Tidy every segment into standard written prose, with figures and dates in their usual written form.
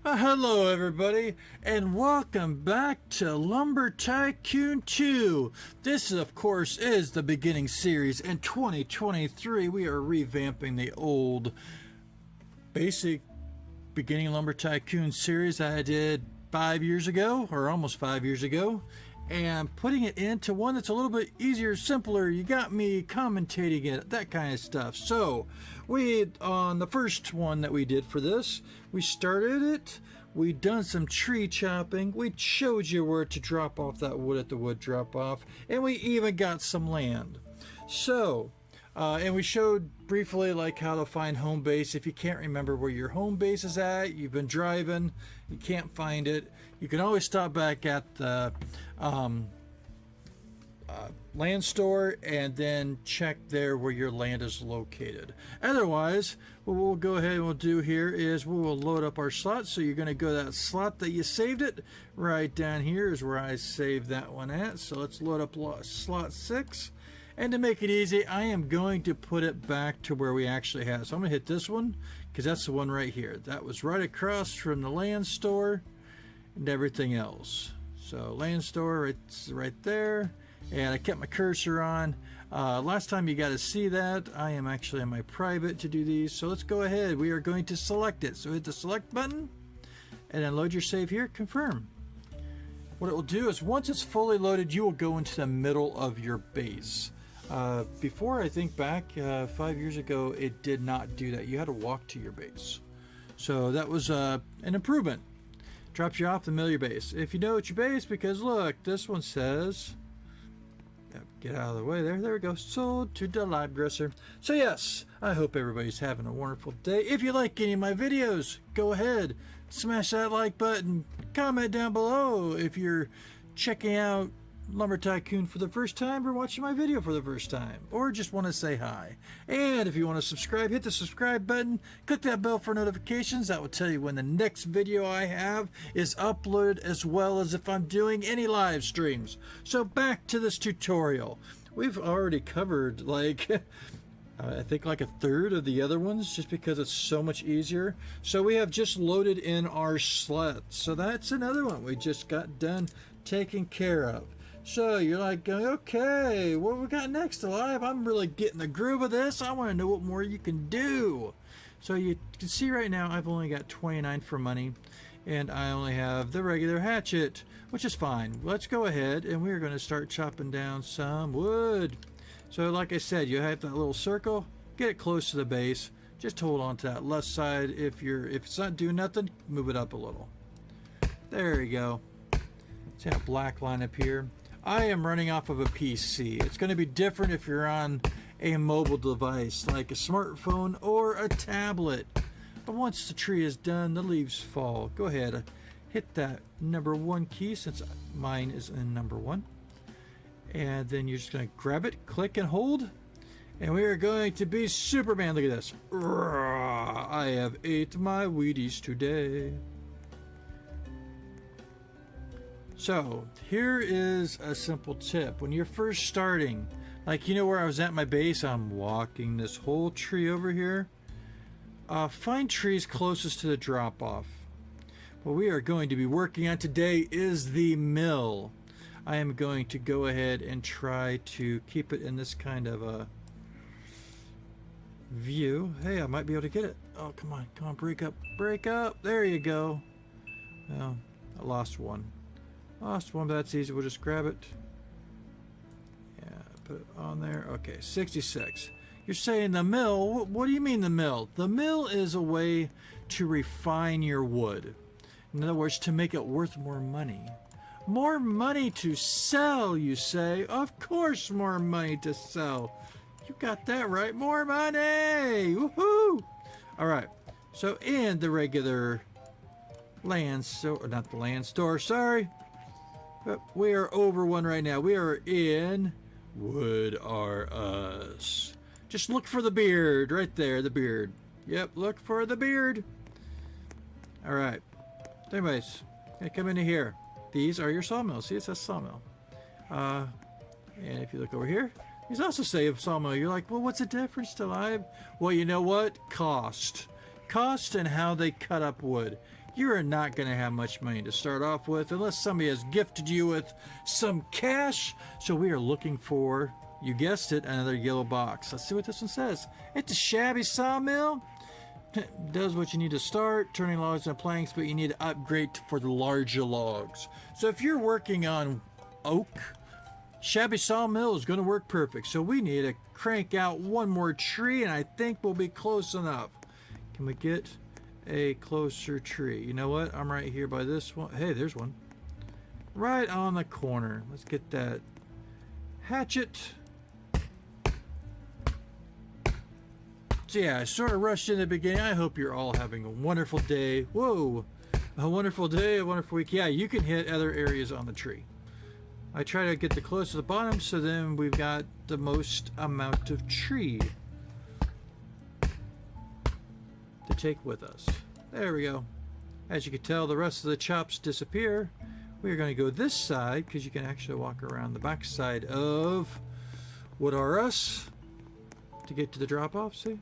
Hello everybody, and welcome back to Lumber Tycoon 2. This, of course, is the beginning series. In 2023, we are revamping the old basic beginning Lumber Tycoon series that I did 5 years ago, or almost 5 years ago, and putting it into one that's a little bit easier, simpler. You got me commentating it, that kind of stuff. So on the first one that we did for this, we started it, we done some tree chopping, we showed you where to drop off that wood at the wood drop off, and we even got some land. So and we showed briefly like how to find home base. If you can't remember where your home base is at, you've been driving, you can't find it, you can always stop back at the land store and then check there where your land is located. Otherwise, what we'll go ahead and we'll do here is we will load up our slot. So you're going to go to that slot that you saved it. Right down here is where I saved that one at. So let's load up slot 6. And to make it easy, I am going to put it back to where we actually had. So I'm going to hit this one because that's the one right here. That was right across from the land store and everything else. So land store, it's right there. And I kept my cursor on. Last time you got to see that. I am actually on my private to do these. So let's go ahead. We are going to select it. So hit the select button and then load your save here. Confirm. What it will do is once it's fully loaded, you will go into the middle of your base. Before, I think back 5 years ago, it did not do that. You had to walk to your base. So that was an improvement. Drops you off the middle of your base. If you know it's your base, because look, this one says, get out of the way there. There we go. Sold to DaLib Gresser. So yes, I hope everybody's having a wonderful day. If you like any of my videos, go ahead, smash that like button, comment down below if you're checking out Lumber Tycoon for the first time or watching my video for the first time, or just want to say hi. And if you want to subscribe, hit the subscribe button, click that bell for notifications. That will tell you when the next video I have is uploaded, as well as if I'm doing any live streams. So back to this tutorial. We've already covered like I think like a third of the other ones, just because it's so much easier. So we have just loaded in our slot. So that's another one we just got done taking care of. So you're like, okay, what we got next, DaLib? I'm really getting the groove of this. I want to know what more you can do. So you can see right now I've only got 29 for money, and I only have the regular hatchet, which is fine. Let's go ahead and we're going to start chopping down some wood. So like I said, you have that little circle, get it close to the base. Just hold on to that left side. If it's not doing nothing, move it up a little. There you go. See that black line up here? I am running off of a PC. It's going to be different if you're on a mobile device like a smartphone or a tablet. But once the tree is done, the leaves fall. Go ahead, hit that number 1 key, since mine is in number 1. And then you're just going to grab it, click and hold. And we are going to be Superman. Look at this. I have ate my Wheaties today. So here is a simple tip. When you're first starting, like, you know where I was at my base, I'm walking this whole tree over here. Find trees closest to the drop off. What we are going to be working on today is the mill. I am going to go ahead and try to keep it in this kind of a view. Hey, I might be able to get it. Oh, come on, break up. There you go. Well, I lost one. But that's easy. We'll just grab it. Yeah, put it on there. Okay, 66. You're saying the mill? What do you mean the mill? The mill is a way to refine your wood. In other words, to make it worth more money. More money to sell, you say? Of course, more money to sell. You got that right. More money! Woohoo! All right. So in the regular land store, not the land store, sorry. But we are over one right now. We are in Wood R Us. Just look for the beard right there, the beard. Yep, look for the beard. All right. Anyways, gonna come into here. These are your sawmills. See, it says sawmill. And if you look over here, these also say sawmill. You're like, well, what's the difference, DaLib? Well, you know what? Cost and how they cut up wood. you are not going to have much money to start off with unless somebody has gifted you with some cash. So we are looking for, you guessed it, another yellow box. Let's see what this one says. It's a shabby sawmill. Does what you need to start, turning logs into planks, but you need to upgrade for the larger logs. So if you're working on oak, shabby sawmill is going to work perfect. So we need to crank out one more tree, and I think we'll be close enough. Can we get a closer tree? You know what? I'm right here by this one. Hey, there's one. Right on the corner. Let's get that hatchet. So yeah, I sort of rushed in the beginning. I hope you're all having a wonderful day. Whoa. A wonderful day, a wonderful week. Yeah, you can hit other areas on the tree. I try to get the close to the bottom, so then we've got the most amount of tree to take with us. There we go. As you can tell, the rest of the chops disappear. We're going to go this side because you can actually walk around the back side of what are us to get to the drop-off. See?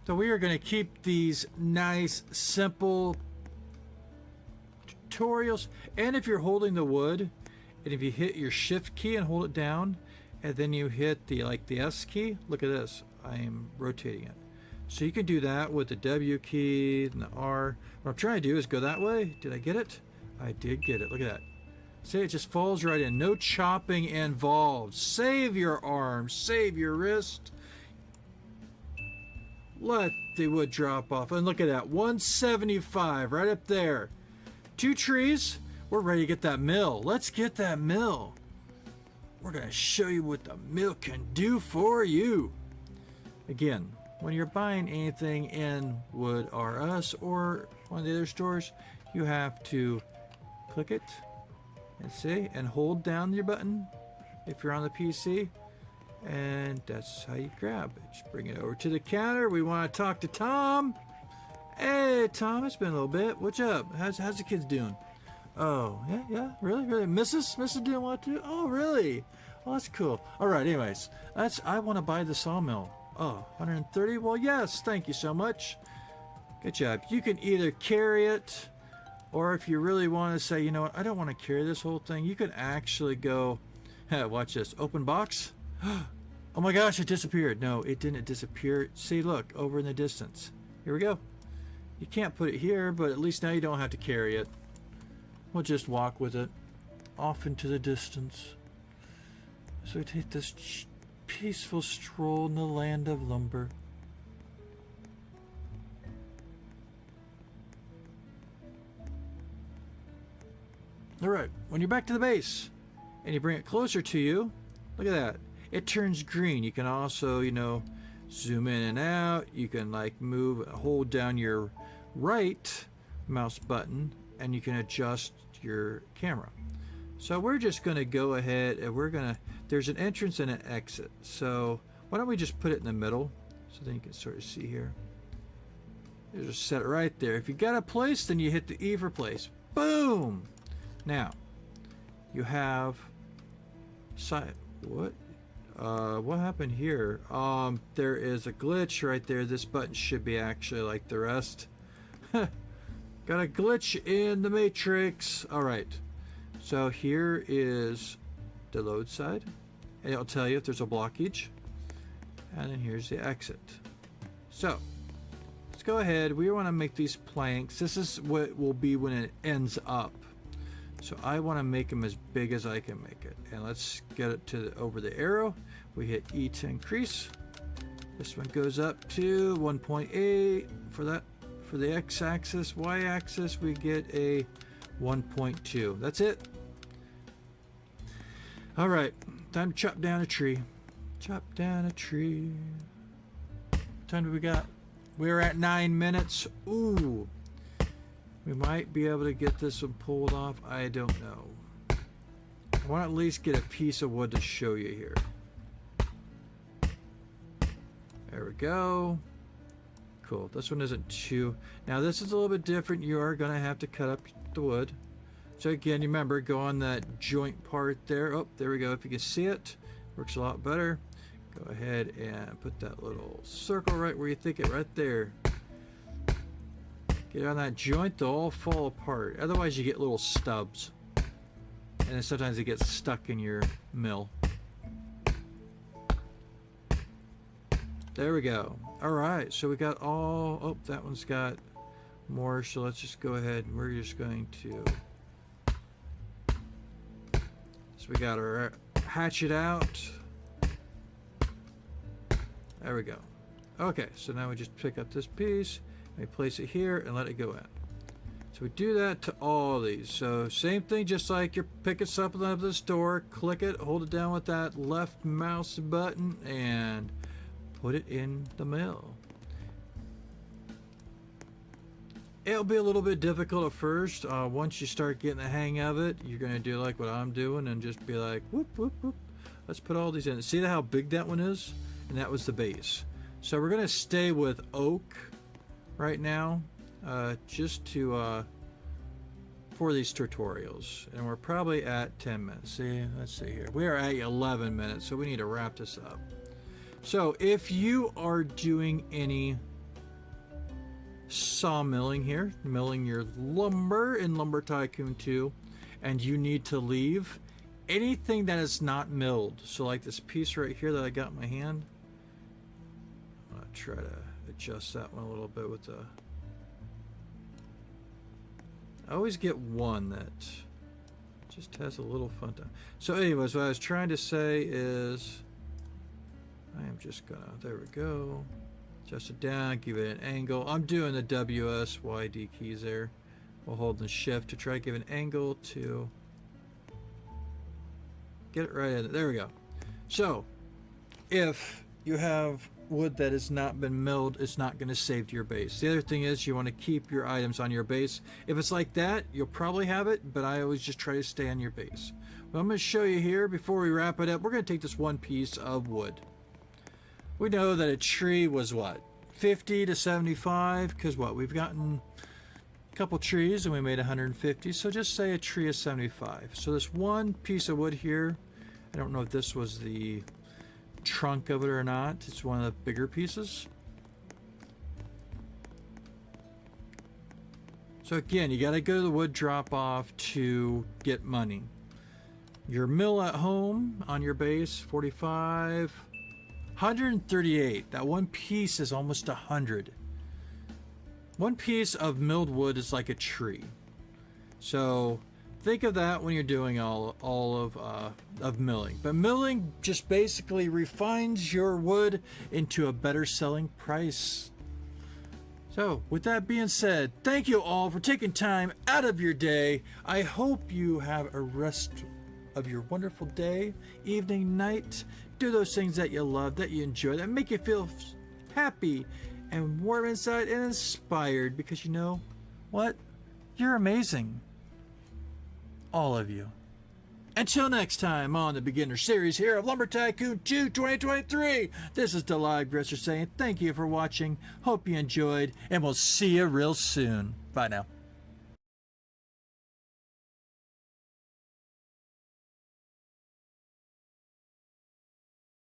So we are going to keep these nice, simple tutorials. And if you're holding the wood, and if you hit your shift key and hold it down, and then you hit the S key, look at this. I am rotating it. So you can do that with the W key and the R. What I'm trying to do is go that way. Did I get it? I did get it. Look at that. See, it just falls right in. No chopping involved. Save your arm. Save your wrist. Let the wood drop off. And look at that. 175 right up there. 2 trees. We're ready to get that mill. Let's get that mill. We're going to show you what the mill can do for you. Again, when you're buying anything in Wood R Us or one of the other stores, you have to click it and see, and hold down your button if you're on the PC, and that's how you grab it. Just bring it over to the counter. We want to talk to Tom. Hey Tom, it's been a little bit. What's up? How's the kids doing? Oh yeah, really Mrs. doing what too? Oh really? Oh, that's cool. All right, anyways, I want to buy the sawmill. Oh, 130. Well, yes, thank you so much. Good job. You can either carry it, or if you really want to say, you know what, I don't want to carry this whole thing, you can actually go, watch this, open box. Oh my gosh, it disappeared. No, it didn't disappear. See, look, over in the distance. Here we go. You can't put it here, but at least now you don't have to carry it. We'll just walk with it off into the distance. So we take this peaceful stroll in the land of lumber. Alright, when you're back to the base and you bring it closer to you, look at that. It turns green. You can also, you know, zoom in and out. You can like move, hold down your right mouse button, and you can adjust your camera. So we're just going to go ahead and there's an entrance and an exit. So why don't we just put it in the middle so then you can sort of see here. You just set it right there. If you got a place, then you hit the E for place. Boom! Now, you have what happened here? There is a glitch right there. This button should be actually like the rest. Got a glitch in the matrix. All right. So here is the load side, and it'll tell you if there's a blockage, and then here's the exit. So let's go ahead. We want to make these planks. This is what will be when it ends up. So I want to make them as big as I can make it, and let's get it to over the arrow. We hit E to increase. This one goes up to 1.8 for that. For the x-axis, y-axis, we get a 1.2. That's it. All right, time to chop down a tree. Chop down a tree. What time do we got? We're at 9 minutes. Ooh, we might be able to get this one pulled off. I don't know. I want to at least get a piece of wood to show you here. There we go. Cool. This one isn't too. Now this is a little bit different. You are going to have to cut up the wood. So again, you remember, go on that joint part there. Oh, there we go. If you can see it, works a lot better. Go ahead and put that little circle right where you think it, right there. Get on that joint, they'll all fall apart. Otherwise you get little stubs. And then sometimes it gets stuck in your mill. There we go. Alright, so we got all... Oh, that one's got more, so let's just go ahead and we're just going to... So we got our hatchet out. There we go. Okay, so now we just pick up this piece, we place it here and let it go in. So we do that to all these. So same thing, just like you're picking something up at the store, click it, hold it down with that left mouse button and put it in the mill. It'll be a little bit difficult at first. Once you start getting the hang of it, you're going to do like what I'm doing and just be like, whoop, whoop, whoop. Let's put all these in. See how big that one is? And that was the base. So we're going to stay with oak right now, just to for these tutorials. And we're probably at 10 minutes. See, let's see here. We are at 11 minutes, so we need to wrap this up. So if you are doing any sawmilling here, milling your lumber in Lumber Tycoon 2, and you need to leave anything that is not milled, so like this piece right here that I got in my hand, I'll try to adjust that one a little bit with the... I always get one that just has a little fun time. So anyways, what I was trying to say is I am just gonna, there we go, adjust it down, give it an angle. I'm doing the WSYD keys there while holding shift to try to give an angle to get it right in. There we go. So if you have wood that has not been milled, it's not going to save to your base. The other thing is you want to keep your items on your base. If it's like that, you'll probably have it, but I always just try to stay on your base. What I'm going to show you here before we wrap it up, we're going to take this one piece of wood. We know that a tree was what, 50 to 75, because what, we've gotten a couple trees and we made 150, so just say a tree is 75. So this one piece of wood here, I don't know if this was the trunk of it or not, it's one of the bigger pieces. So again, you got to go to the wood drop off to get money. Your mill at home on your base, 45, 138. That one piece is almost 100. One piece of milled wood is like a tree. So think of that when you're doing all of milling. But milling just basically refines your wood into a better selling price. So with that being said, thank you all for taking time out of your day. I hope you have a rest of your wonderful day, evening, night. Do those things that you love, that you enjoy, that make you feel happy and warm inside and inspired, because you know what? You're amazing. All of you. Until next time on the beginner series here of Lumber Tycoon 2 2023, this is DaLib Gresser saying thank you for watching. Hope you enjoyed, and we'll see you real soon. Bye now.